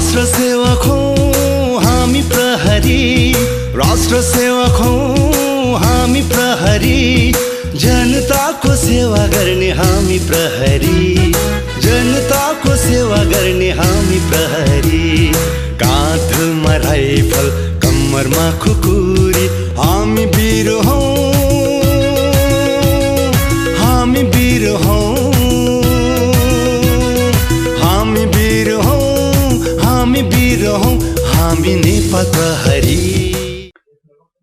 राष्ट्र सेवक हौं हामी प्रहरी, राष्ट्र सेवक हौं हामी प्रहरी, जनताको सेवा गर्ने हामी प्रहरी, जनताको सेवा गर्ने हामी प्रहरी। काँधमा राइफल कम्मरमा खुकुरी, हामी वीर हौं, हामी वीर हौं, हामी वीर हौं, हामी वीर हौं, हामी नेपाल प्रहरी।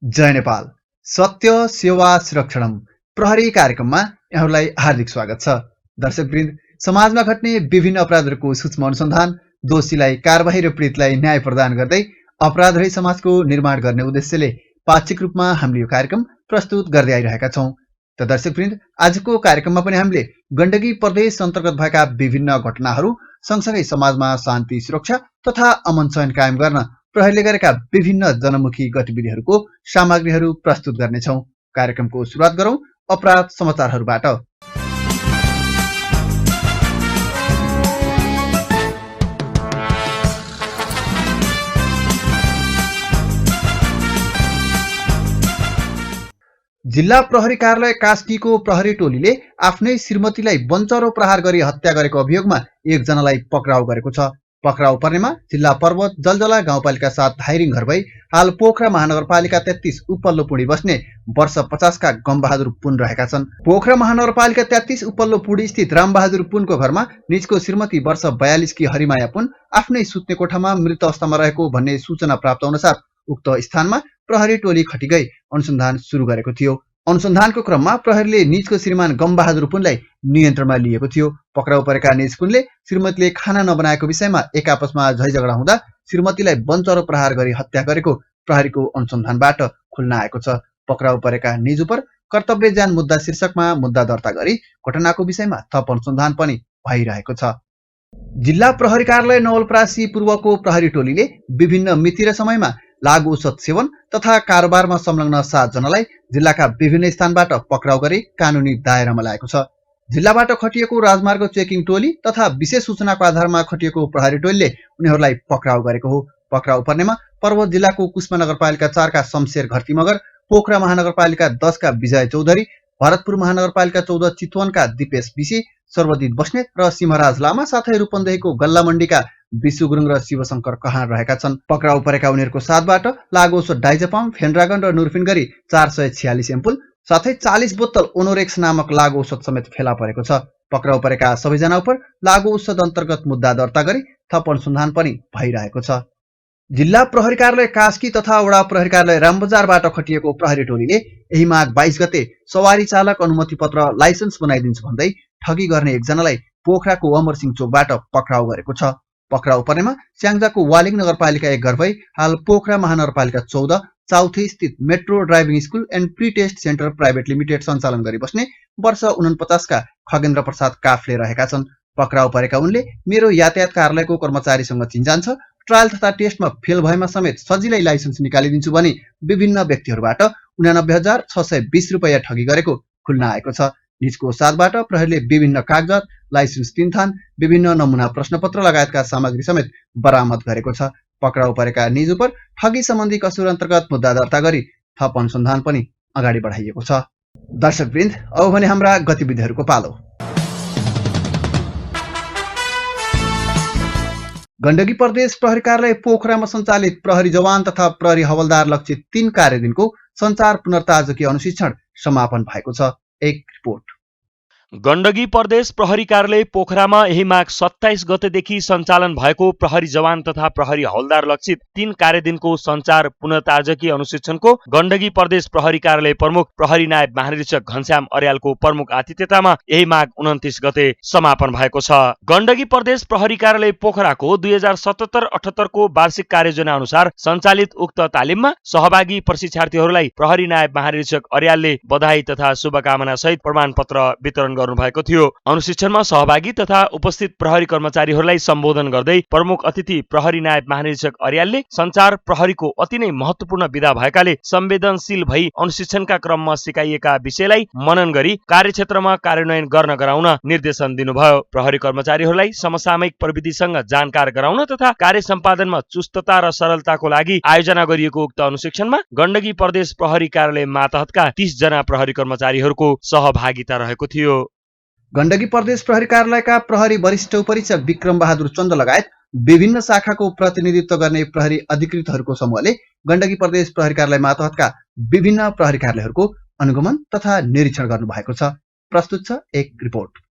जय नेपाल। सत्य सेवा सुरक्षणम प्रहरी कार्यक्रममा यहाँहरूलाई हार्दिक स्वागत छ। दर्शकवृन्द, समाजमा घट्ने विभिन्न अपराधहरूको सूक्ष्म अनुसन्धान, दोषीलाई कारबाही र पीडितलाई न्याय प्रदान गर्दै अपराधरहित समाजको निर्माण गर्ने उद्देश्यले पाक्षिक रूपमा हामीले यो कार्यक्रम प्रस्तुत गर्दै आइरहेका छौँ। त दर्शकवृन्द, आजको कार्यक्रममा पनि हामीले गण्डकी प्रदेश अन्तर्गत भएका विभिन्न घटनाहरू सँगसँगै समाजमा शान्ति सुरक्षा तथा अमन चयन कायम गर्न प्रहरीले गरेका विभिन्न जनमुखी गतिविधिहरूको सामग्रीहरू प्रस्तुत गर्नेछौँ। कार्यक्रमको सुरुवात गरौँ अपराध समाचारहरूबाट। जिल्ला प्रहरी कार्यालय कास्कीको प्रहरी टोलीले आफ्नै श्रीमतीलाई बन्चरो प्रहार गरी हत्या गरेको अभियोगमा एकजनालाई पक्राउ गरेको छ। पक्राउ पर्नेमा जिल्ला पर्वत जलजला गाउँपालिका 7 धाइरिङ घर भई हाल पोखरा महानगरपालिका 33 उपल्लो पुडी बस्ने वर्ष 50 का गमबहादुर पुन रहेका छन्। पोखरा महानगरपालिका 33 उपल्लो पुडी स्थित रामबहादुर पुनको घरमा निजको श्रीमती वर्ष 42 की हरिमाया पुन आफ्नै सुत्ने कोठामा मृत अवस्थामा रहेको भन्ने सूचना प्राप्त अनुसार उक्त स्थानमा प्रहरी टोली खटी गई अनुसन्धान सुरु गरेको थियो। अनुसन्धानको क्रममा प्रहरीले निजको श्रीमान गमबहादुर पुनलाई नियन्त्रणमा लिएको थियो। पक्राउ परेका निज पुनले श्रीमतीले खाना नबनाएको विषयमा एक आपसमा झैझगडा हुँदा श्रीमतीलाई बन्चरो प्रहार गरी हत्या गरेको प्रहरीको अनुसन्धानबाट खुल्न आएको छ। पक्राउ परेका निज उपर कर्तव्य ज्यान मुद्दा शीर्षकमा मुद्दा दर्ता गरी घटनाको विषयमा थप अनुसन्धान पनि भइरहेको छ। जिल्ला प्रहरी कार्यालय नवलपरासी पूर्वको प्रहरी टोलीले विभिन्न मिति र समयमा लागु औषध सेवन तथा कारोबारमा संलग्न 7 जनालाई जिल्लाका विभिन्न स्थानबाट पक्राउ गरी कानुनी दायरामा ल्याएको छ। जिल्लाबाट खटिएको राजमार्ग चेकिङ टोली तथा विशेष सूचनाको आधारमा खटिएको प्रहरी टोलीले उनीहरूलाई पक्राउ गरेको हो। पक्राउ पर्नेमा पर्वत जिल्लाको कुस्मा नगरपालिका 4 का शमशेर घरती मगर, पोखरा महानगरपालिका 10 का विजय चौधरी, भरतपुर महानगरपालिका 14 चितवनका दिपेश विशी, सर्वजित बस्नेत र सिंहराज लामा साथै रूपन्देहीको गल्ला मण्डीका विशु गुरुङ र शिवशंकर कहार रहेका छन्। पक्राउ परेका उनीहरूको साथबाट लागु औषध डाइजेपाम, फेन्ड्रागन र नुर्फिन गरी 446 एम्पुल साथै 40 बोतल ओनोरेक्स नामक लागु औषध समेत फेला परेको छ। पक्राउ परेका सबैजना उपर लागु औषध अन्तर्गत मुद्दा दर्ता गरी थप अनुसन्धान पनि भइरहेको छ। जिल्ला प्रहरी कार्यालय कास्की तथा वडा प्रहरी कार्यालय रामबजारबाट खटिएको प्रहरी टोलीले यही माघ 22 गते सवारी चालक अनुमति पत्र लाइसेन्स बनाइदिन्छु भन्दै ठगी गर्ने एकजनालाई पोखराको अमरसिंह चोकबाट पक्राउ गरेको छ। पक्राउ पर्नेमा स्याङ्जाको वालिङ नगरपालिका 1 घर भई हाल पोखरा महानगरपालिका 14 चाउथे स्थित metro driving school and pre test centre private limited सञ्चालन गरी बस्ने वर्ष 49 का खगेन्द्र प्रसाद काफले रहेका छन्। पक्राउ परेका उनले मेरो यातायात कार्यालयको कर्मचारीसँग चिन्जान छ, ट्रायल तथा टेस्टमा फेल भएमा समेत सजिलै लाइसेन्स निकालिदिन्छु भनी विभिन्न व्यक्तिहरूबाट 89,620 रुपैयाँ ठगी गरेको खुल्न आएको छ। निजको साथबाट प्रहरीले विभिन्न कागजात, लाइसेन्स 3 थान, विभिन्न नमुना प्रश्नपत्र लगायतका सामग्री समेत बरामद गरेको छ। पक्राउ परेका निज उपर ठगी सम्बन्धी कसुर अन्तर्गत मुद्दा दर्ता गरी थप अनुसन्धान पनि अगाडि बढाइएको छ। दर्शकवृन्द, अब भने हाम्रा गतिविधिहरूको पालो। गण्डकी प्रदेश प्रहरी कार्यालय पोखरामा सञ्चालित प्रहरी जवान तथा प्रहरी हवलदार लक्षित 3 कार्यदिनको सञ्चार पुनर्ताजकी अनुशिक्षण समापन भएको छ। एक रिपोर्ट। गण्डकी प्रदेश प्रहरी कार्यालय पोखरामा यही माघ 27 गतेदेखि सञ्चालन भएको प्रहरी जवान तथा प्रहरी हवलदार लक्षित 3 कार्यदिनको सञ्चार पुनर्ताजकी अनुशिक्षणको गण्डकी प्रदेश प्रहरी कार्यालय प्रमुख प्रहरी नायब महानिरीक्षक घनश्याम अर्यालको प्रमुख आतिथ्यतामा यही माघ 29 गते समापन भएको छ। गण्डकी प्रदेश प्रहरी कार्यालय पोखराको 2077-78 को वार्षिक कार्ययोजना अनुसार सञ्चालित उक्त तालिममा सहभागी प्रशिक्षार्थीहरूलाई प्रहरी नायब महानिरीक्षक अर्यालले बधाई तथा शुभकामना सहित प्रमाणपत्र वितरण गर्नुभएको थियो। अनुशिक्षणमा सहभागी तथा उपस्थित प्रहरी कर्मचारीहरूलाई सम्बोधन गर्दै प्रमुख अतिथि प्रहरी नायब महानिरीक्षक अर्यालले सञ्चार प्रहरीको अति नै महत्त्वपूर्ण विधा भएकाले संवेदनशील भई अनुशिक्षणका क्रममा सिकाइएका विषयलाई मनन गरी कार्यक्षेत्रमा कार्यान्वयन गर्न गराउन निर्देशन दिनुभयो। प्रहरी कर्मचारीहरूलाई समसामयिक प्रविधिसँग जानकार गराउन तथा कार्य सम्पादनमा चुस्तता र सरलताको लागि आयोजना गरिएको उक्त अनुशिक्षणमा गण्डकी प्रदेश प्रहरी कार्यालय मातहतका 30 जना प्रहरी कर्मचारीहरूको सहभागिता रहेको थियो। गण्डकी प्रदेश प्रहरी कार्यालयका प्रहरी वरिष्ठ उपरीक्षक विक्रम बहादुर चन्द लगायत विभिन्न शाखाको प्रतिनिधित्व गर्ने प्रहरी अधिकृतहरूको समूहले गण्डकी प्रदेश प्रहरी कार्यालय मातहतका विभिन्न प्रहरी कार्यालयहरूको अनुगमन तथा निरीक्षण गर्नुभएको छ। प्रस्तुत छ एक रिपोर्ट।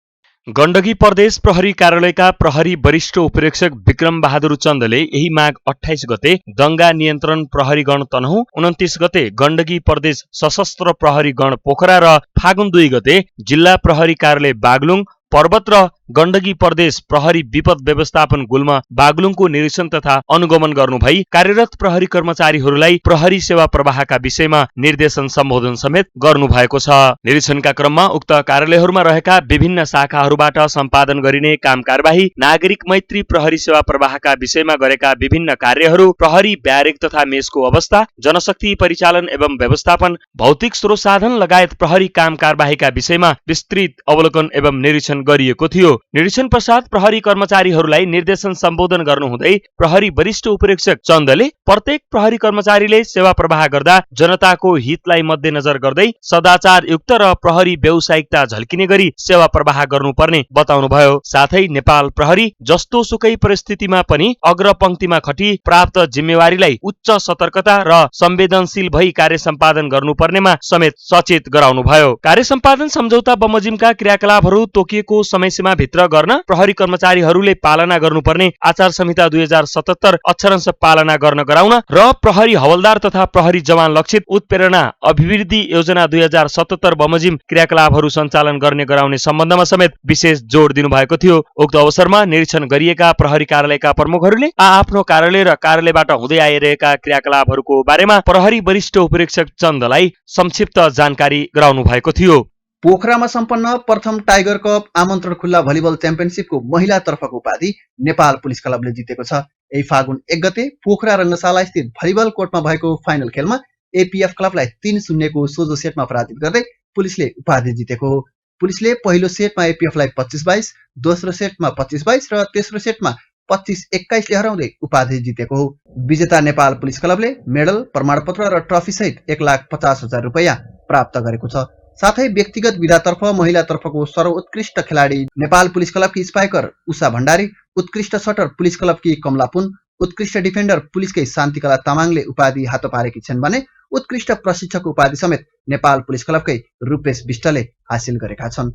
गण्डकी प्रदेश प्रहरी कार्यालयका प्रहरी वरिष्ठ उपरीक्षक विक्रम बहादुर चन्दले यही माघ 28 गते दंगा नियन्त्रण प्रहरी गण तनहुँ, 29 गते गण्डकी प्रदेश सशस्त्र प्रहरी गण पोखरा र फागुन 2 गते जिल्ला प्रहरी कार्यालय बागलुङ, पर्वत र गण्डकी प्रदेश प्रहरी विपद व्यवस्थापन गुल्म बागलुङको निरीक्षण तथा अनुगमन गर्नुभई कार्यरत प्रहरी कर्मचारीहरूलाई प्रहरी सेवा प्रवाहका विषयमा निर्देशन सम्बोधन समेत गर्नुभएको छ। निरीक्षणका क्रममा उक्त कार्यालयहरूमा रहेका विभिन्न शाखाहरूबाट सम्पादन गरिने काम कारबाही, नागरिक मैत्री प्रहरी सेवा प्रवाहका विषयमा गरेका विभिन्न कार्यहरू, प्रहरी ब्यारेक तथा मेसको अवस्था, जनशक्ति परिचालन एवं व्यवस्थापन, भौतिक स्रोत साधन लगायत प्रहरी काम कारबाहीका विषयमा विस्तृत अवलोकन एवं निरीक्षण गरिएको थियो। निरीक्षण पश्चात प्रहरी कर्मचारीहरूलाई निर्देशन सम्बोधन गर्नुहुँदै प्रहरी वरिष्ठ उपरीक्षक चन्दले प्रत्येक प्रहरी कर्मचारीले सेवा प्रवाह गर्दा जनताको हितलाई मध्यनजर गर्दै सदाचार युक्त र प्रहरी व्यावसायिकता झल्किने गरी सेवा प्रवाह गर्नुपर्ने बताउनुभयो। साथै नेपाल प्रहरी जस्तो सुकै परिस्थितिमा पनि अग्रपंक्तिमा खटी प्राप्त जिम्मेवारीलाई उच्च सतर्कता र संवेदनशील भई कार्य सम्पादन गर्नुपर्नेमा समेत सचेत गराउनुभयो। कार्य सम्पादन सम्झौता बमोजिमका क्रियाकलापहरू तोकिएको समयसीमा भित्र गर्न प्रहरी कर्मचारीहरूले पालना गर्नुपर्ने आचार संहिता 2077 अक्षरंश पालना गर्न गराउन र प्रहरी हवलदार तथा प्रहरी जवान लक्षित उत्प्रेरणा अभिवृद्धि योजना 2077 बमोजिम क्रियाकलापहरू सञ्चालन गर्ने गराउने सम्बन्धमा समेत विशेष जोड दिनुभएको थियो। उक्त अवसरमा निरीक्षण गरिएका प्रहरी कार्यालयका प्रमुखहरूले आफ्नो कार्यालय र कार्यालयबाट हुँदै आइरहेका क्रियाकलापहरूको बारेमा प्रहरी वरिष्ठ उपरीक्षक चन्दलाई संक्षिप्त जानकारी गराउनु भएको थियो। पोखरामा सम्पन्न प्रथम टाइगर कप आमन्त्रण खुल्ला भलिबल च्याम्पियनसिपको महिला तर्फको उपाधि नेपाल पुलिस क्लबले जितेको छ। यही फागुन 1 गते पोखरा रङ्गशाला स्थित भलिबल कोर्टमा भएको फाइनल खेलमा एपीएफ क्लबलाई 3-0 को सोझो सेटमा पराजित गर्दै पुलिसले उपाधि जितेको हो। पुलिसले पहिलो सेटमा एपीएफलाई 25-22, दोस्रो सेटमा 25-22 र तेस्रो सेटमा 25-21 ले हराउँदै उपाधि जितेको हो। विजेता नेपाल पुलिस क्लबले मेडल, प्रमाणपत्र र ट्रफी सहित 1,50,000 रुपैयाँ प्राप्त गरेको छ। साथै व्यक्तिगत विधातर्फ महिलातर्फको सर्वोत्कृष्ट खेलाडी नेपाल पुलिस क्लबकी स्पाइकर उषा भण्डारी, उत्कृष्ट सटर पुलिस क्लबकी कमला पुन, उत्कृष्ट डिफेन्डर पुलिसकै शान्तिकला तामाङले उपाधि हात पारेकी छन् भने उत्कृष्ट प्रशिक्षक उपाधि समेत नेपाल पुलिस क्लबकै रूपेश विष्टले हासिल गरेका छन्।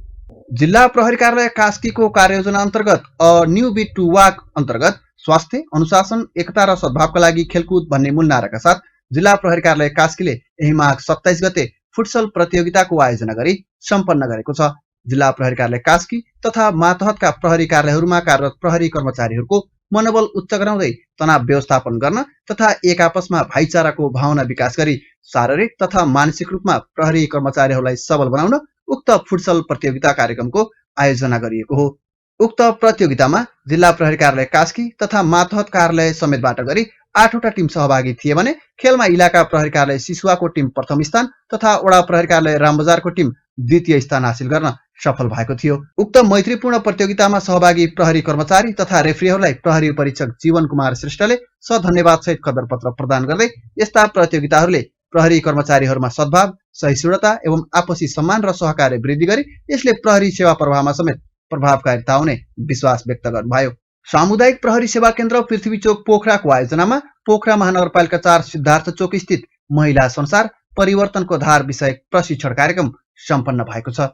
जिल्ला प्रहरी कार्यालय कास्कीको कार्ययोजना अन्तर्गत a new bit to walk अन्तर्गत स्वास्थ्य, अनुशासन, एकता र सद्भावका लागि खेलकुद भन्ने मूल नाराका साथ जिल्ला प्रहरी कार्यालय कास्कीले यही माघ 27 गते फुटसल प्रतियोगिताको आयोजना गरी सम्पन्न गरेको छ। जिल्ला प्रहरी कार्यालय कास्की तथा मातहतका प्रहरी कार्यालयहरूमा कार्यरत प्रहरी कर्मचारीहरूको मनोबल उच्च गराउँदै तनाव व्यवस्थापन गर्न तथा एक आपसमा भाइचाराको भावना विकास गरी शारीरिक तथा मानसिक रूपमा प्रहरी कर्मचारीहरूलाई सबल बनाउन उक्त फुटसल प्रतियोगिता कार्यक्रमको आयोजना गरिएको हो। उक्त प्रतियोगितामा जिल्ला प्रहरी कार्यालय कास्की तथा मातहत कार्यालय समेतबाट गरी 8वटा टिम सहभागी थिए भने खेलमा इलाका प्रहरी कार्यालय सिसुवाको टिम प्रथम स्थान तथा वडा प्रहरी कार्यालय रामबजारको टिम द्वितीय स्थान हासिल गर्न सफल भएको थियो। उक्त मैत्रीपूर्ण प्रतियोगितामा सहभागी प्रहरी कर्मचारी तथा रेफ्रीहरूलाई प्रहरी परीक्षक जीवन कुमार श्रेष्ठले सधन्यवाद सहित कदरपत्र प्रदान गर्दै यस्ता प्रतियोगिताहरूले प्रहरी कर्मचारीहरूमा सद्भाव, सहिष्णुता एवं आपसी सम्मान र सहकार्य वृद्धि गरी यसले प्रहरी सेवा प्रवाहमा समेत प्रभावकारिता हुने विश्वास व्यक्त गर्नुभयो। सामुदायिक प्रहरी सेवा केन्द्र पृथ्वी चोक पोखराको आयोजनामा पोखरा महानगरपालिका 4 सिद्धार्थ चोक स्थित महिला संसार परिवर्तनको धार विषयक प्रशिक्षण कार्यक्रम सम्पन्न भएको छ।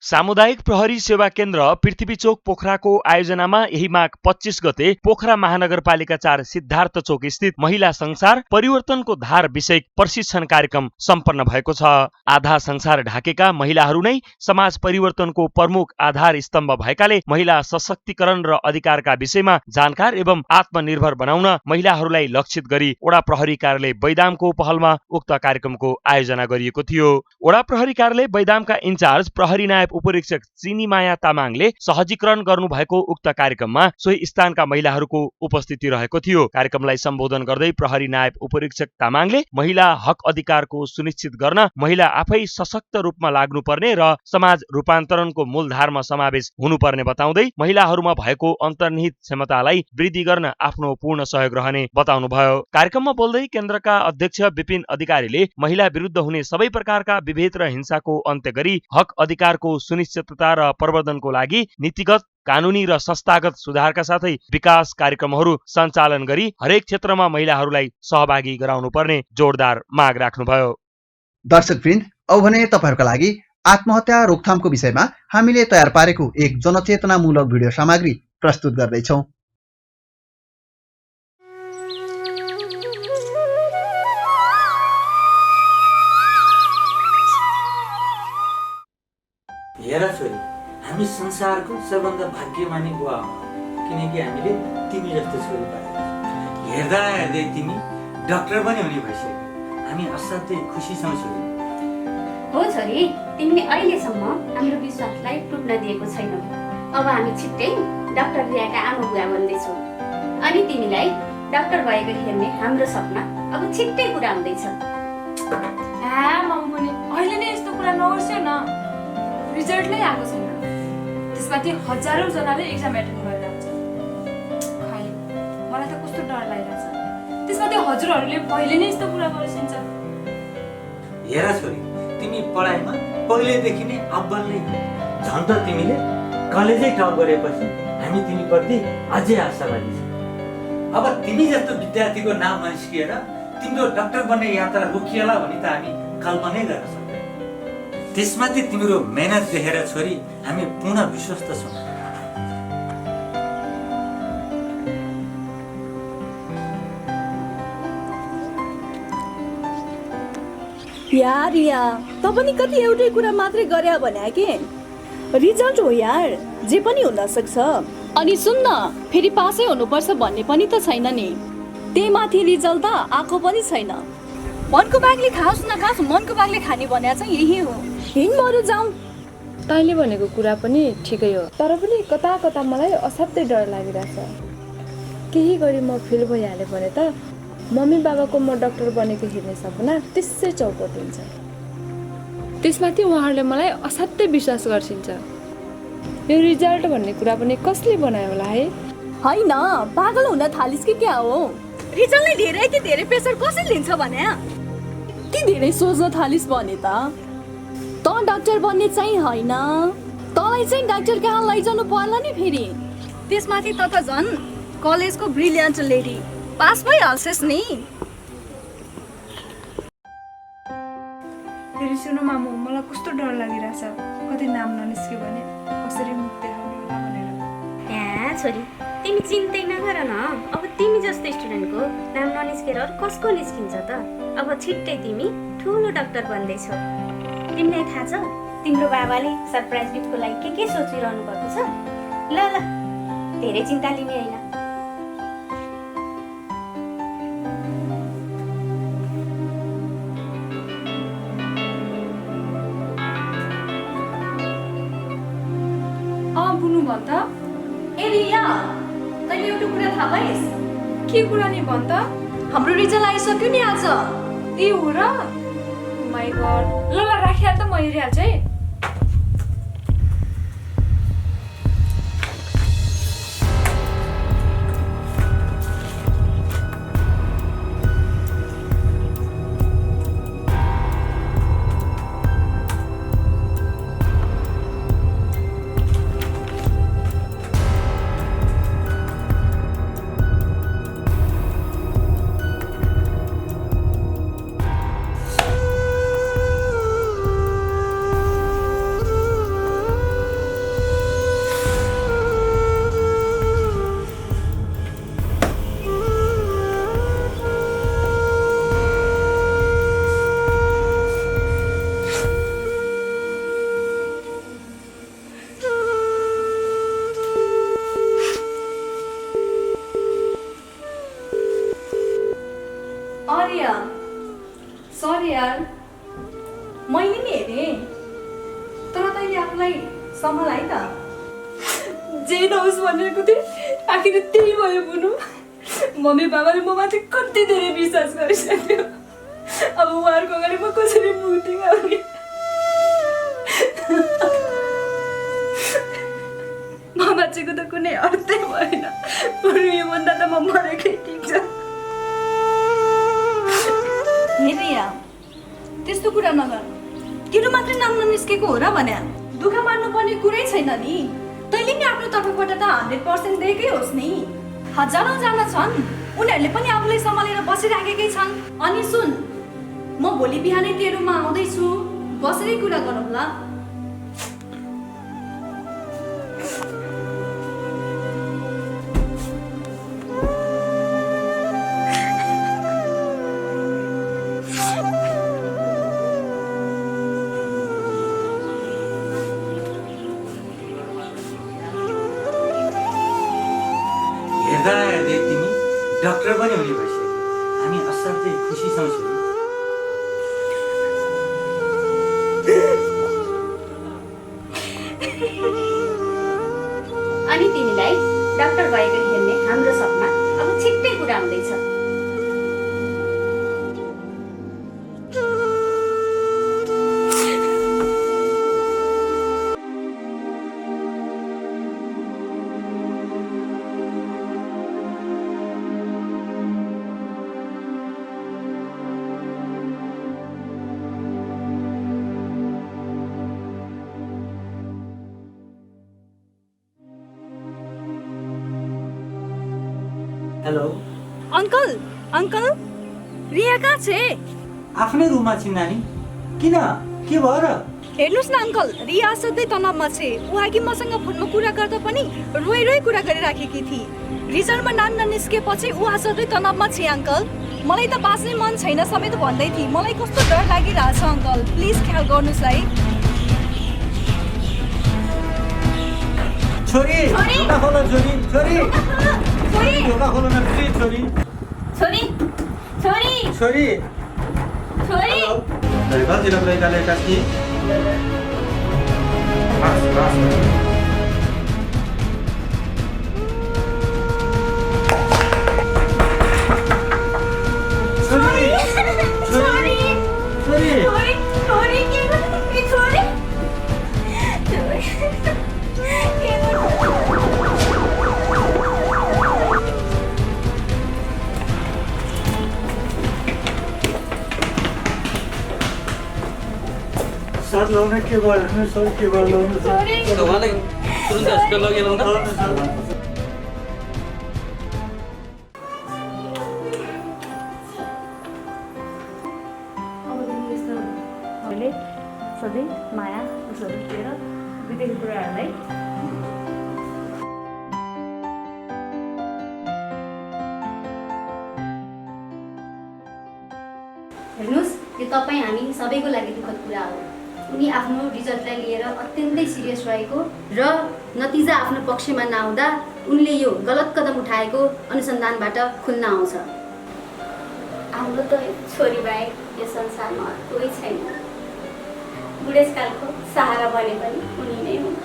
सामुदायिक प्रहरी सेवा केन्द्र पृथ्वी चोक पोखराको आयोजनामा यही माघ 25 गते पोखरा महानगरपालिका 4 सिद्धार्थ चोक स्थित महिला संसार परिवर्तनको धार विषयक प्रशिक्षण कार्यक्रम सम्पन्न भएको छ। आधा संसार ढाकेका महिलाहरू नै समाज परिवर्तनको प्रमुख आधार स्तम्भ भएकाले महिला सशक्तिकरण र अधिकारका विषयमा जानकार एवं आत्मनिर्भर बनाउन महिलाहरूलाई लक्षित गरी वडा प्रहरी कार्यालय बैदामको पहलमा उक्त कार्यक्रमको आयोजना गरिएको थियो। वडा प्रहरी कार्यालय बैदामका इन्चार्ज प्रहरी नायब नायब उपरीक्षक चिनीमाया तामाङले सहजीकरण गर्नुभएको उक्त कार्यक्रममा सोही स्थानका महिलाहरूको उपस्थिति रहेको थियो। कार्यक्रमलाई सम्बोधन गर्दै प्रहरी नायब उपरीक्षक तामाङले महिला हक अधिकारको सुनिश्चित गर्न महिला आफै सशक्त रूपमा लाग्नुपर्ने र समाज रूपान्तरणको मूलधारमा समावेश हुनुपर्ने बताउँदै महिलाहरूमा भएको अन्तर्निहित क्षमतालाई वृद्धि गर्न आफ्नो पूर्ण सहयोग रहने बताउनुभयो। कार्यक्रममा बोल्दै केन्द्रका अध्यक्ष विपिन अधिकारीले महिला विरुद्ध हुने सबै प्रकारका विभेद र हिंसाको अन्त्य गरी हक अधिकारको सुनिश्चितता र प्रवर्धनको लागि नीतिगत कानूनी र संस्थागत सुधारका साथै विकास कार्यक्रमहरू सञ्चालन गरी हरेक क्षेत्रमा महिलाहरूलाई सहभागी गराउनुपर्ने जोडदार माग राख्नुभयो। दर्शकवृन्द, अब भने तपाईहरुका लागि आत्महत्या रोकथामको विषयमा हामीले तयार पारेको एक जनचेतनामूलक भिडियो सामग्री प्रस्तुत गर्दैछौँ। हेर छोरी, हामी संसारको सबभन्दा भाग्यमानी बुवा हौ, किनकि हामीले तिमी जस्तो छोरी पाएका। हेर्दा हेर्दै तिमी डाक्टर पनि हुने भइसक्यो। हामी असाध्यै खुसी छौँ छोरी। हो छोरी, तिमीले अहिलेसम्म हाम्रो विश्वासलाई टुट्न दिएको छैनौ। अब हामी छिट्टै डाक्टर ल्याएका आमा बुवा बन्दैछौ अनि तिमीलाई डाक्टर भएको हेर्ने हाम्रो सपना अब छिट्टै पुरा हुँदैछ। मम्मी पनि अहिले नै यस्तो कुरा नगर्छौ न। रिजल्ट नै आएको छैन, त्यसमाथि हजारौं जनाले एक्जाम एटेन्ड गरेर आउँछ। खै मलाई त कस्तो डर लागिरहेछ। त्यसमाथि हजुरहरूले पहिले नै यस्तो कुरा गरिसिन्छ। हेर छोरी, तिमी पढाइमा पहिलेदेखि नै अब्बल नै हो। झन् त तिमीले कलेजै टप गरेपछि हामी तिमीप्रति अझै आशावादी छौँ। अब तिमी जस्तो विद्यार्थीको नाम ननिस्किएर तिम्रो डाक्टर बन्ने यात्रा रोकिएला भने त हामी कल्पनै गर्न सक्दैनौँ। त्यसमाथि तिम्रो मेहनत देखेर छोरी हामी पूर्ण विश्वस्त छौँ। यार त पनि कति एउटै कुरा मात्रै गरे भने के रिजल्ट हो यार, जे पनि हुन सक्छ। अनि सुन्न, फेरि पासै हुनुपर्छ भन्ने पनि त छैन नि। त्यही माथि रिजल्ट त आएको पनि छैन। मनको बागले खाओस् नखाओस्, मनको बागले खाने भने चाहिँ यही हो। हिँड बरु जाउँ। तैँले भनेको कुरा पनि ठिकै हो, तर पनि कता कता मलाई असाध्यै डर लागिरहेछ। केही गरी म फेल भइहालेँ भने त मम्मी बाबाको म डाक्टर बनेको हेर्ने सपना त्यसै चौपट हुन्छ। त्यसमाथि उहाँहरूले मलाई असाध्यै विश्वास गर्छिन्छ। यो रिजल्ट भन्ने कुरा पनि कसले बनायो होला है? होइन, पागल हुन थालिस् कि क्या हो? रिजल्टले धेरै कि धेरै प्रेसर कसले लिन्छ भने कि धेरै सोच्न थालिस् भने त डाक्टर बन्ने चाहिँ होइन, तँलाई चाहिँ डाक्टर कहाँ लैजानु पर्ला नि फेरि। त्यसमाथि त झन् कलेजको ब्रिलियन्ट लेडी, पास भइहाल्छस् नि। फेरि सुन मामु, मलाई कस्तो डर लागिरहेछ। कति नाम ननिस्क्यो भने कसरी मुख देखाउने होला भनेर। छोरी, तिमी चिन्तै नगर न। अब तिमी जस्तो स्टुडेन्टको नाम ननिस्केर अरू कसको निस्किन्छ त? अब छिट्टै तिमी ठुलो डाक्टर बन्दैछौ। तिमीलाई थाहा छ तिम्रो बाबाले सरप्राइज गिफ्टको लागि के सोचिरहनु भएको छ? ल ल, धेरै चिन्ता लिने होइन। बुनु भन्छ। ए रिया, तैँले एउटा कुरा थाहा पाइस्? के कुरा नि भन्छ? हाम्रो रिजल्ट आइसक्यो नि आज। ए हो र? माई गॉड, ल ल राखिहाल त, म हेरिहाल्छु है। सम्हाल है त जे नहोस् भनेको थिएँ आखिर त्यही भयो बुनु। मम्मी बाबाले म माथि कति धेरै विश्वास गरिसक्यो। अब उहाँहरूको अगाडि म कसरी मुख देखाउने? म बाँचेको त कुनै अर्थै भएन। बरु योभन्दा त म मरेकै ठिक छ। हेरिया त्यस्तो कुरा नगर। किरो मात्रै नाम ननिस्केको हो र भन्या? दुःख मान्नु पर्ने कुरै छैन नि। तैँले नि आफ्नो तर्फबाट त 100% दिएकै होस् नि। हजारौँ जना छन्, उनीहरूले पनि आफूलाई सम्हालेर बसिराखेकै छन्। अनि सुन, म भोलि बिहानै तेरोमा आउँदैछु, बसेरै कुरा गरौँ ल। हेर्दा हेर्दै तिमी डाक्टर पनि हुने भइसक्यो। हामी असाध्यै खुसी छौँ छोरी। अनि तिमीलाई डाक्टर भएको हेर्ने हाम्रो सपना अब छिट्टै पुरा हुँदैछ। हेलो अंकल अंकल रिया कहाँ छे? आफ्नै रुममा छिन् नानी। किन, के भयो र? हेर्नुहोस् न अङ्कल, रिया सधैँ तनावमा छे। ऊ अघि मसँग फोनमा कुरा गर्दा पनि रोइ रोइ कुरा गरिराखेकी थिए। रिजल्टमा नाम ननिस्केपछि ऊ सधैँ तनावमा छे अङ्कल। मलाई त बाँच्ने मन छैन समेत भन्दै थिए। मलाई कस्तो डर लागिरहेछ अङ्कल, प्लिज ख्याल गर्नुहोस् है। छोरी ढोका खोल छोरी, छोरी ढोका खोल न प्लिज छोरी। छोरी छोरी छोरी छोरी dari mana tidak boleh kalian kasih? Mas. साथ लाउने के भयो सर के भयो लाउनु त उहाँलाई तुरुन्त हस्पिटल लगेर ल्याउँदा हामीले सधैँ माया उसहरू लिएर विदेशी कुराहरूलाई हेर्नुहोस्, यो तपाईँ हामी सबैको लागि दुःखद कुरा हो। उनी आफ्नो रिजल्टलाई लिएर अत्यन्तै सिरियस रहेको र नतिजा आफ्नो पक्षमा नआउँदा उनले यो गलत कदम उठाएको अनुसन्धानबाट खुल्न आउँछ। हाम्रो त छोरी बाहेक यो संसारमा कोही छैन। बुढेसकालको सहारा बने पनि उनी नै हुन्।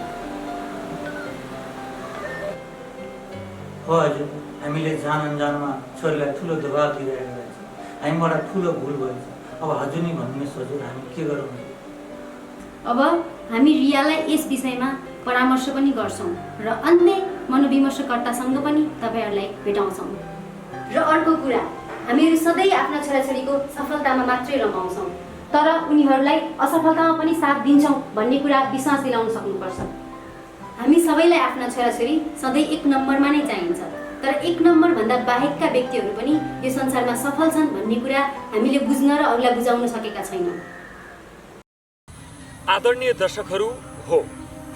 हो हजुर, हामीले जान अनजानमा छोरीलाई ठुलो दबाब दिइरहेको रहेछ। हामीबाट ठुलो भुल भएछ। अब हजुर नि भन्नुहोस् हजुर, हामी के गरौँ? अब हामी रियालाई यस विषयमा परामर्श पनि गर्छौँ र अन्य मनोविमर्शकर्तासँग पनि तपाईँहरूलाई भेटाउँछौँ। र अर्को कुरा, हामीहरू सधैँ आफ्ना छोराछोरीको सफलतामा मात्रै रमाउँछौँ, तर उनीहरूलाई असफलतामा पनि साथ दिन्छौँ भन्ने कुरा विश्वास दिलाउन सक्नुपर्छ। हामी सबैलाई आफ्ना छोराछोरी सधैँ 1 नम्बरमा नै चाहिन्छ, तर 1 नम्बरभन्दा बाहेकका व्यक्तिहरू पनि यो संसारमा सफल छन् भन्ने कुरा हामीले बुझ्न र अरूलाई बुझाउन सकेका छैनौँ। आदरणीय दर्शकहरू, हो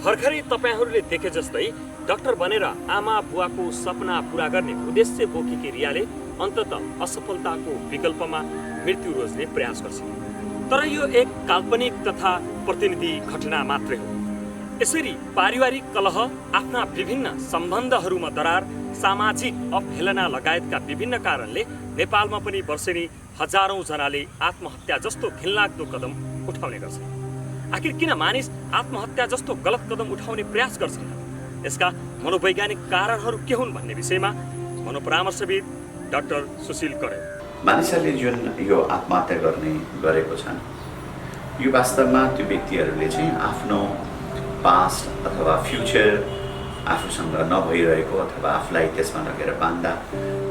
भर्खरै तपाईँहरूले देखे जस्तै डाक्टर बनेर आमा बुवाको सपना पूरा गर्ने उद्देश्य बोकेकी रियाले अन्ततः असफलताको विकल्पमा मृत्यु रोज्ने प्रयास गर्छ। तर यो एक काल्पनिक तथा प्रतिनिधि घटना मात्रै हो। यसरी पारिवारिक कलह, आफ्ना विभिन्न सम्बन्धहरूमा दरार, सामाजिक अवहेलना लगायतका विभिन्न कारणले नेपालमा पनि वर्षेनी हजारौं जनाले आत्महत्या जस्तो घिनलाग्दो कदम उठाउने गर्छन्। आखिर किन मानिस आत्महत्या जस्तो गलत कदम उठाउने प्रयास गर्छन्? यसका मनोवैज्ञानिक कारणहरू के हुन् भन्ने विषयमा मनोपरामर्शविद डाक्टर सुशील करेल। मानिसहरूले जुन यो आत्महत्या गरेको छन्, यो वास्तवमा त्यो व्यक्तिहरूले चाहिँ आफ्नो पास्ट अथवा फ्युचर आफूसँग नभइरहेको अथवा आफूलाई त्यसमा लगेर बाँध्दा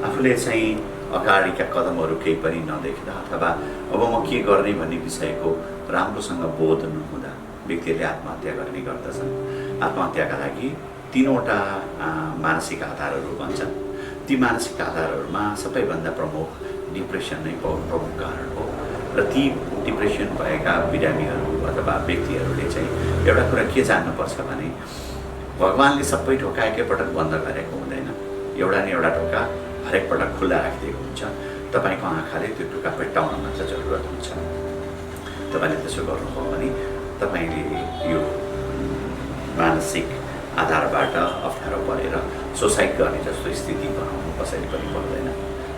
आफूले चाहिँ अगाडिका कदमहरू केही पनि नदेख्दा अथवा अब म के गर्ने भन्ने विषयको राम्रोसँग बोध नहुँदा व्यक्तिहरूले आत्महत्या गर्ने गर्दछन्। आत्महत्याका लागि 3वटा मानसिक आधारहरू भन्छन्। ती मानसिक आधारहरूमा सबैभन्दा प्रमुख डिप्रेसन नै प्रमुख कारण हो र ती डिप्रेसन भएका बिरामीहरू अथवा व्यक्तिहरूले चाहिँ एउटा कुरा के जान्नुपर्छ भने भगवानले सबै ढोका एकैपटक बन्द गरेको हुँदैन। एउटा न एउटा ढोका हरेक पटक खुल्ला राखिदिएको हुन्छ। तपाईँको आँखाले त्यो ढोका पेट्टाउन मात्र जरुरत हुन्छ। तपाईँले त्यसो गर्नुभयो भने तपाईँले यो मानसिक आधारबाट अप्ठ्यारो परेर सुसाइड गर्ने जस्तो स्थिति बनाउनु कसैले पनि पर्दैन।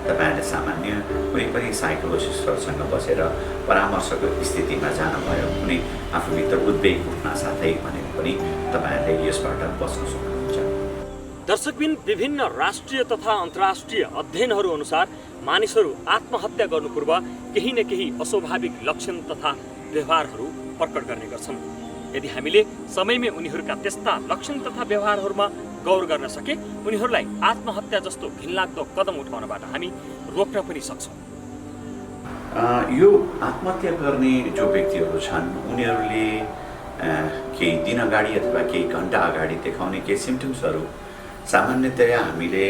तपाईँहरूले सामान्य कुनै पनि साइकोलोजिस्टहरूसँग बसेर परामर्शको स्थितिमा जानुभयो कुनै आफूभित्र उद्वेग उठ्न साथै भनेको पनि तपाईँहरूले यसबाट बच्न सक्नुहुन्छ। दर्शकबिन, विभिन्न राष्ट्रिय तथा अन्तर्राष्ट्रिय अध्ययनहरू अनुसार मानिसहरू आत्महत्या गर्नु पूर्व केही न केही अस्वाभाविक लक्षण तथा व्यवहारहरू प्रकट गर्ने गर्छन्। यदि हामीले समयमै उनीहरूका त्यस्ता लक्षण तथा व्यवहारहरूमा गौर गर्न सके उनीहरूलाई आत्महत्या जस्तो घिनलाग्दो कदम उठाउनबाट हामी रोक्न पनि सक्छौँ। यो आत्महत्या गर्ने जो व्यक्तिहरू छन् उनीहरूले केही दिन अगाडि अथवा केही घन्टा अगाडि देखाउने केही सिम्टम्सहरू सामान्यतया हामीले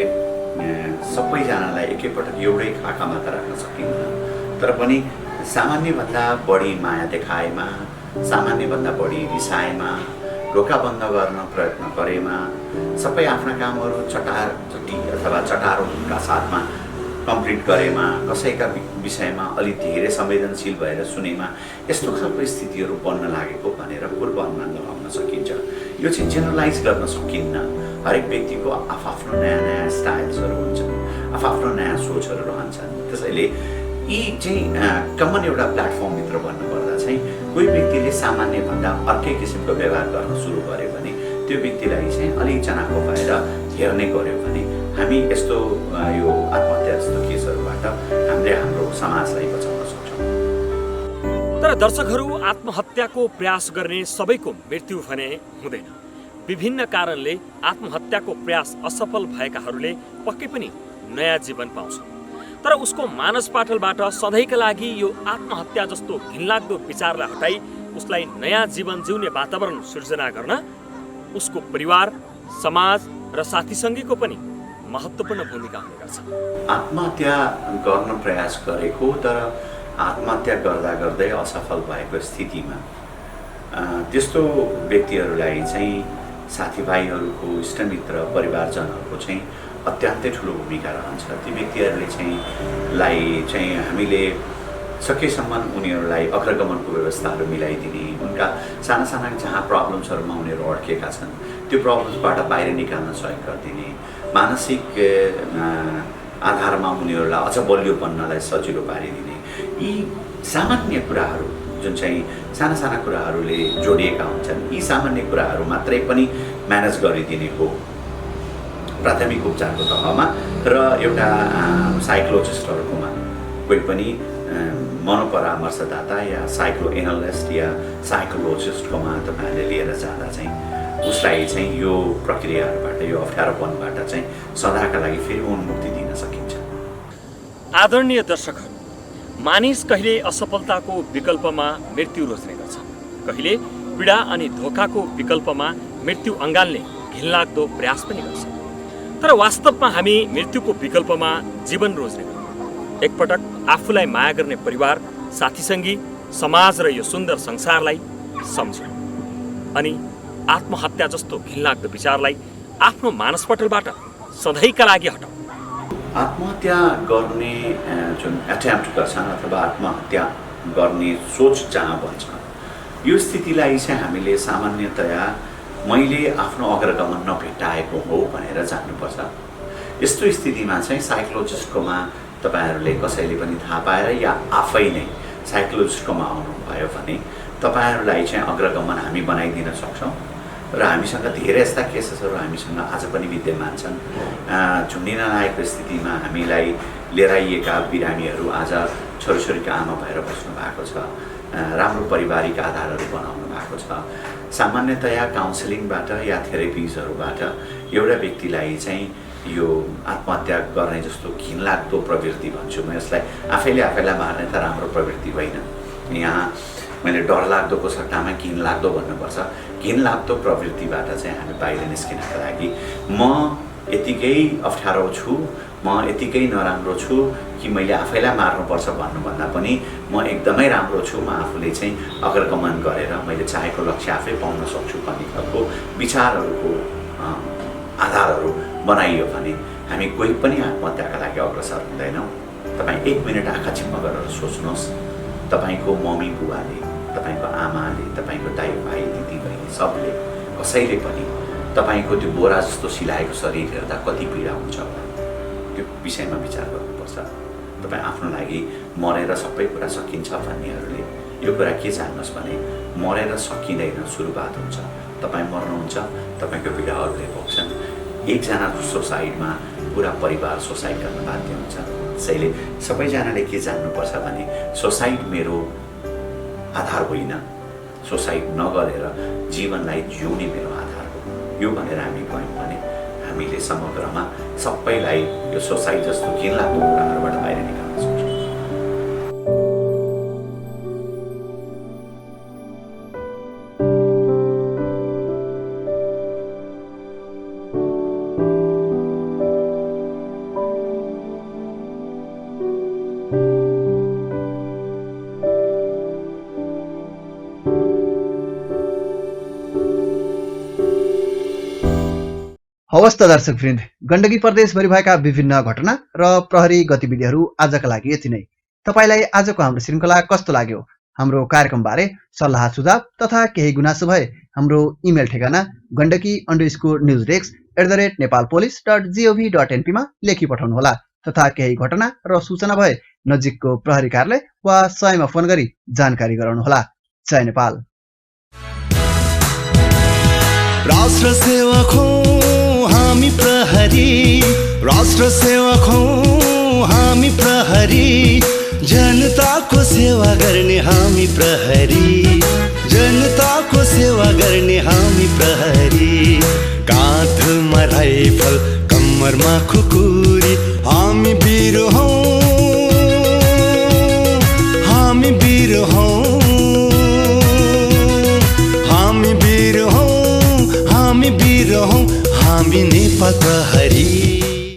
सबैजनालाई एकैपटक एउटै खाकामा त राख्न सकिन्न। तर पनि सामान्यभन्दा बढी माया देखाएमा, सामान्यभन्दा बढी रिसाएमा, ढोका बन्द गर्न प्रयत्न गरेमा, सबै आफ्ना कामहरू चटारचुटी अथवा चटारोका साथमा कम्प्लिट गरेमा, कसैका विषयमा अलि धेरै संवेदनशील भएर सुनेमा यस्तो खालको स्थितिहरू बन्न लागेको भनेर पूर्व अनुमान लगाउन सकिन्छ। यो चाहिँ जेनरलाइज गर्न सकिन्न। हरेक व्यक्तिको आफ्नो नयाँ नयाँ स्टाइल्सहरू हुन्छन्, आफ्नो नयाँ सोचहरू रहन्छन्। त्यसैले यी चाहिँ कमन एउटा प्लेटफर्मभित्र भन्नुपर्दा चाहिँ कोही व्यक्तिले सामान्यभन्दा अर्कै किसिमको व्यवहार गर्न सुरु गर्यो भने त्यो व्यक्तिलाई चाहिँ अलिक चनाखो भएर हेर्ने गर्यो भने हामी यस्तो यो आत्महत्या जस्तो केसहरूबाट हामीले हाम्रो समाजलाई बचाउन सक्छौँ। तर दर्शकहरू, आत्महत्याको प्रयास गर्ने सबैको मृत्यु भने हुँदैन। विभिन्न कारणले आत्महत्याको प्रयास असफल भएकाहरूले पक्कै पनि नयाँ जीवन पाउँछन्। तर उसको मानसपाटलबाट सधैँका लागि यो आत्महत्या जस्तो घिनलाग्दो विचारलाई हटाई उसलाई नयाँ जीवन जिउने वातावरण सिर्जना गर्न उसको परिवार, समाज र साथीसँगीको पनि महत्त्वपूर्ण भूमिका हुने गर्छ। आत्महत्या गर्न प्रयास गरेको तर आत्महत्या गर्दा गर्दै असफल भएको स्थितिमा त्यस्तो व्यक्तिहरूलाई चाहिँ साथीभाइहरूको, इष्टमित्र, परिवारजनहरूको चाहिँ अत्यन्तै ठुलो भूमिका रहन्छ। ती व्यक्तिहरूले चाहिँ हामीले सकेसम्म उनीहरूलाई अग्रगमनको व्यवस्थाहरू मिलाइदिने, उनका साना साना जहाँ प्रब्लम्सहरूमा उनीहरू अड्केका छन् त्यो प्रब्लम्सबाट बाहिर निकाल्न सहयोग गरिदिने, मानसिक आधारमा उनीहरूलाई अझ बलियो बन्नलाई सजिलो पारिदिने, यी सामान्य कुराहरू जुन चाहिँ साना साना कुराहरूले जोडिएका हुन्छन्, यी सामान्य कुराहरू मात्रै पनि म्यानेज गरिदिने हो प्राथमिक उपचारको तहमा। र एउटा साइकोलोजिस्टहरूकोमा कोही पनि मनोपरामर्शदाता या साइक्लो एनालिस्ट या साइकोलोजिस्टकोमा तपाईँहरूले लिएर जाँदा चाहिँ उसलाई चाहिँ यो प्रक्रियाहरूबाट, यो अप्ठ्यारोपनबाट चाहिँ सदाका लागि फेरि उन्मुक्ति दिन सकिन्छ। आदरणीय दर्शकहरू, मानिस कहिले असफलताको विकल्पमा मृत्यु रोज्ने गर्छ, कहिले पीडा अनि धोकाको विकल्पमा मृत्यु अँगाल्ने घिनलाग्दो प्रयास पनि गर्छ। तर वास्तवमा हामी मृत्युको विकल्पमा जीवन रोज्ने गर्छौँ। एकपटक आफूलाई माया गर्ने परिवार, साथीसँगी, समाज र यो सुन्दर संसारलाई सम्झौँ अनि आत्महत्या जस्तो घिनलाग्दो विचारलाई आफ्नो मानसपटलबाट सधैँका लागि हटाऊ। आत्महत्या गर्ने जुन एटेम्प्ट गर्छन् अथवा आत्महत्या गर्ने सोच जहाँ बन्छ, यो स्थितिलाई चाहिँ हामीले सामान्यतया मैले आफ्नो अग्रगमन नभेट्टाएको हो भनेर जान्नुपर्छ। यस्तो स्थितिमा चाहिँ साइकोलोजिस्टकोमा तपाईँहरूले कसैले पनि थाहा पाएर या आफै नै साइकोलोजिस्टकोमा आउनुभयो भने तपाईँहरूलाई चाहिँ अग्रगमन हामी बनाइदिन सक्छौँ र हामीसँग धेरै यस्ता केसेसहरू हामीसँग आज पनि विद्यमान छन्। झुन्डिन लागेको स्थितिमा हामीलाई लिएर आइएका बिरामीहरू आज छोरीछोरीका आमा भएर बस्नु भएको छ, राम्रो पारिवारिक आधारहरू बनाउनु भएको छ। सामान्यतया काउन्सिलिङबाट या थेरेपिजहरूबाट एउटा व्यक्तिलाई चाहिँ यो आत्महत्या गर्ने जस्तो घिनलाग्दो प्रवृत्ति भन्छु म यसलाई, आफैलाई मार्ने त राम्रो प्रवृत्ति होइन। यहाँ मैले डरलाग्दोको सट्टामा घिनलाग्दो भन्नुपर्छ। घिनलाग्दो प्रवृत्तिबाट चाहिँ हामी बाहिर निस्किनका लागि म यतिकै अप्ठ्यारो छु, म यतिकै नराम्रो छु कि मैले आफैलाई मार्नुपर्छ भन्नुभन्दा पनि म एकदमै राम्रो छु, म आफूले चाहिँ अग्रगमन गरेर मैले चाहेको लक्ष्य आफै पाउन सक्छु भन्ने खालको विचारहरूको आधारहरू बनाइयो भने हामी कोही पनि आत्महत्याका लागि अग्रसर हुँदैनौँ। तपाईँ 1 मिनट आँखा चिम्म गरेर सोच्नुहोस्, तपाईँको मम्मी बुवाले, तपाईँको आमाले, तपाईँको दाइ भाइ दिदी बहिनी सबले कसैले पनि तपाईँको त्यो बोरा जस्तो सिलाएको शरीर हेर्दा कति पीडा हुन्छ त्यो विषयमा विचार गर्नुपर्छ। तपाईँ आफ्नो लागि मरेर सबै कुरा सकिन्छ भन्नेहरूले यो कुरा के जान्नुहोस् भने मरेर सकिँदैन, सुरुवात हुन्छ। तपाईँ मर्नुहुन्छ, तपाईँको पीडा अरूले भोग्छन्। एकजना सुसाइडमा पुरा परिवार सुसाइड गर्न बाध्य हुन्छ। त्यसैले सबैजनाले के जान्नुपर्छ भने सुसाइड मेरो आधार होइन, सुसाइड नगरेर जीवनलाई जिउने मेरो आधार हो। यो भनेर हामी गयौँ भने हामीले समग्रमा सबैलाई यो सुसाइड जस्तो घिनलाग्दो कुराहरूबाट बाहिर निकाल्न सक्छौँ। हवस् त दर्शकवृन्द, गण्डकी प्रदेशभरि भएका विभिन्न घटना र प्रहरी गतिविधिहरू आजका लागि यति नै। तपाईलाई आजको हाम्रो श्रृङ्खला कस्तो लाग्यो? हाम्रो कार्यक्रमबारे सल्लाह सुझाव तथा केही गुनासो भए हाम्रो इमेल ठेगाना gandaki_news@nepalpolice.gov.np मा लेखी पठाउनुहोला। तथा केही घटना र सूचना भए नजिकको प्रहरी कार्यालय वा सयमा फोन गरी जानकारी गराउनुहोला। जय नेपाल। राष्ट्र सेवक हौं हामी प्रहरी, राष्ट्र सेवक हौं हामी प्रहरी, जनताको सेवा गर्ने हामी प्रहरी, जनताको सेवा गर्ने हामी प्रहरी। काँधमा राइफल कम्मरमा खुकुरी, हामी वीर हौं, हामी वीर हौं, हामी वीर हौं, हामी वीर हौं, हामी नेपाल प्रहरी।